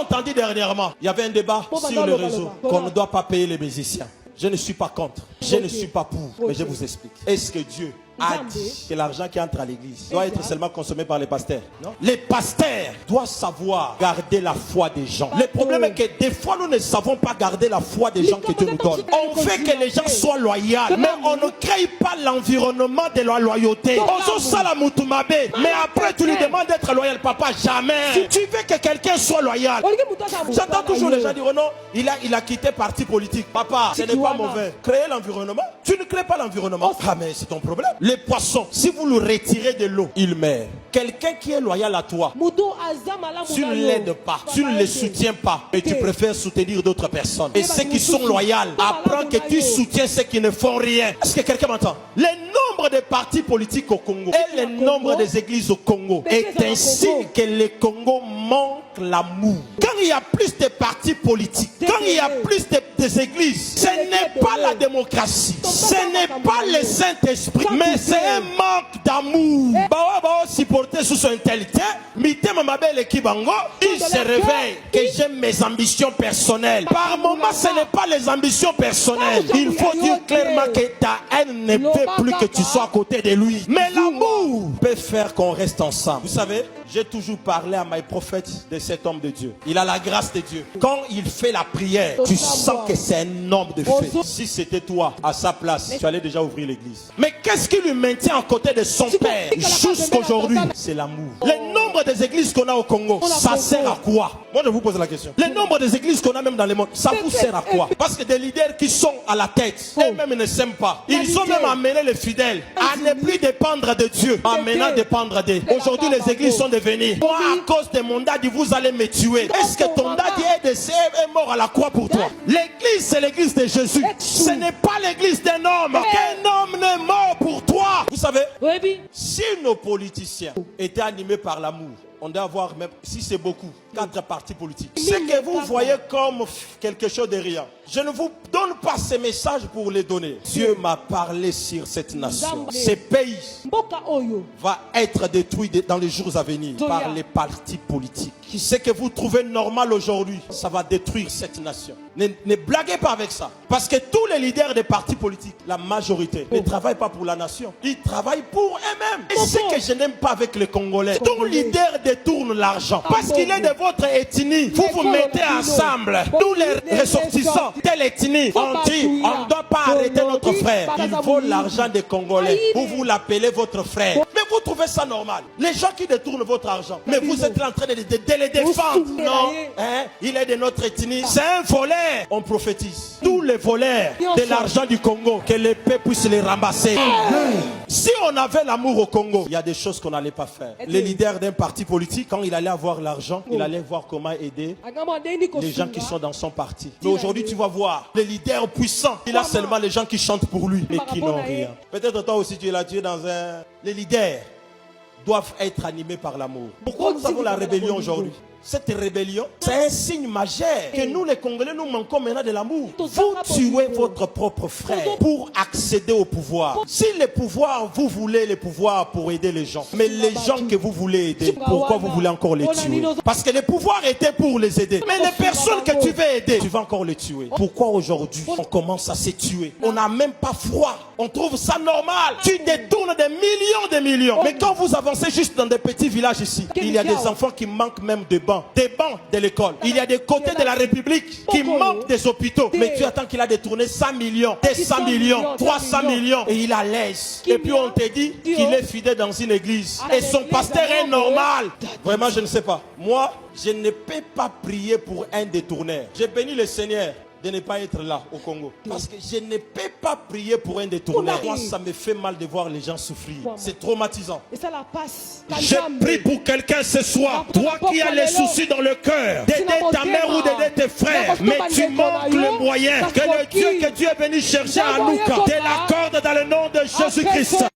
entendu dernièrement, il y avait un débat sur le réseau qu'on ne doit pas payer les musiciens. Je ne suis pas contre, je ne suis pas pour, mais je vous explique. Est-ce que Dieu a dit que l'argent qui entre à l'église doit être seulement consommé par les pasteurs? Non. Les pasteurs doivent savoir garder la foi des gens. Le problème est que des fois nous ne savons pas garder la foi des gens que Dieu nous donne. On fait que les gens soient loyaux, mais on ne crée pas l'environnement de la loyauté. On se la moutumabe, mais après tu lui demandes d'être loyal. Papa, jamais. Si tu veux que quelqu'un soit loyal, j'entends toujours les gens dire oh non, il a quitté parti politique. Papa, ce n'est pas mauvais. Créer l'environnement. Tu ne crées pas l'environnement. Ah mais c'est ton problème. Les poissons, si vous le retirez de l'eau, il meurt. Quelqu'un qui est loyal à toi, tu ne l'aides pas, tu ne les soutiens pas, mais tu préfères soutenir d'autres personnes. Et ceux qui sont loyaux, apprends que tu soutiens ceux qui ne font rien. Est-ce que quelqu'un m'entend? Le nombre de partis politiques au Congo et le nombre des églises au Congo est un signe que le Congo manque l'amour. Quand il y a plus de partis politiques, quand il y a plus des églises, ce n'est pas la démocratie, ce n'est pas le Saint-Esprit, mais c'est un manque d'amour. Supporter sous son intelligence, il se réveille que j'aime mes ambitions personnelles. Par moment, ce n'est pas les ambitions personnelles. Il faut dire clairement que ta haine ne veut plus que tu sois à côté de lui. Mais l'amour peut faire qu'on reste ensemble. Vous savez, j'ai toujours parlé à mes prophètes de cet homme de Dieu. Il a la grâce de Dieu. Quand il fait la prière, tu sens que c'est un homme de fait. Si c'était toi à sa place, tu allais déjà ouvrir l'église. Mais qu'est-ce qui lui maintient à côté de son père jusqu'aujourd'hui? C'est l'amour. Le nombre des églises qu'on a au Congo, ça sert à quoi? Moi je vous pose la question. Le nombre des églises qu'on a même dans le monde, ça vous sert à quoi? Parce que des leaders qui sont à la tête, eux-mêmes ne s'aiment pas. Ils ont même amené les fidèles à ne plus dépendre de Dieu, à maintenant dépendre d'eux. Aujourd'hui les églises sont devenues, moi à cause de mon daddy vous allez me tuer. Est-ce que ton daddy est mort à la croix pour toi? L'église c'est l'église de Jésus. Ce n'est pas l'église d'un homme. Qu'un homme n'est mort pour toi. Vous savez, si nos politiciens étaient animés par l'amour, on doit avoir même, si c'est beaucoup, 4 partis politiques. Ce que vous voyez comme quelque chose de rien, je ne vous donne pas ces messages pour les donner. Dieu m'a parlé sur cette nation. Ce pays va être détruit dans les jours à venir par les partis politiques. Ce que vous trouvez normal aujourd'hui, ça va détruire cette nation. Ne blaguez pas avec ça. Parce que tous les leaders des partis politiques, la majorité, ne travaillent pas pour la nation. Ils travaillent pour eux-mêmes. Et ce que je n'aime pas avec les Congolais, tout leader détourne l'argent. Parce qu'il est de votre ethnie. Vous vous mettez ensemble. Tous les ressortissants, telle ethnie, on dit, on ne doit pas arrêter notre frère. Il faut l'argent des Congolais. Vous l'appelez votre frère. Mais vous trouvez ça normal? Les gens qui détournent votre argent, mais vous êtes en train de les défendre. Non, hein? Il est de notre ethnie. C'est un voleur. On prophétise. Tous les voleurs de l'argent du Congo, que les peuples puissent les ramasser. Si on avait l'amour au Congo, il y a des choses qu'on n'allait pas faire. Les leaders d'un parti politique, quand il allait avoir l'argent, il allait voir comment aider les gens qui sont dans son parti. Mais aujourd'hui, tu vas voir les leaders puissants. Il a seulement les gens qui chantent pour lui, mais qui n'ont rien. Peut-être toi aussi, tu es là, tu es dans un... Les leaders doivent être animés par l'amour. Pourquoi nous avons la rébellion aujourd'hui? Cette rébellion, c'est un signe majeur que nous les Congolais, nous manquons maintenant de l'amour. Vous tuez votre propre frère pour accéder au pouvoir. Si les pouvoirs, vous voulez les pouvoirs pour aider les gens, mais les gens que vous voulez aider, pourquoi vous voulez encore les tuer? Parce que les pouvoirs étaient pour les aider. Mais les personnes que tu veux aider, tu vas encore les tuer. Pourquoi aujourd'hui on commence à se tuer? On n'a même pas froid. On trouve ça normal. Tu détournes des millions. Mais quand vous avancez juste dans des petits villages ici, il y a des enfants qui manquent même de bancs. Des bancs de l'école. Il y a des côtés de la République qui manquent des hôpitaux. Mais tu attends qu'il a détourné 100 millions, 200 millions, 300 millions et il a l'aise. Et puis on te dit qu'il est fidèle dans une église. Et son pasteur est normal. Vraiment, je ne sais pas. Moi, je ne peux pas prier pour un détourneur. J'ai béni le Seigneur de ne pas être là au Congo. Parce que je ne peux pas prier pour un détourneur. Moi, ça me fait mal de voir les gens souffrir. C'est traumatisant. Et ça la passe. Je prie pour quelqu'un ce soir. Toi qui as les soucis dans le cœur, d'aider ta mère ou d'aider tes frères, mais tu manques le moyen. Que le Dieu que Dieu est venu chercher à Luca te l'accorde dans le nom de Jésus-Christ.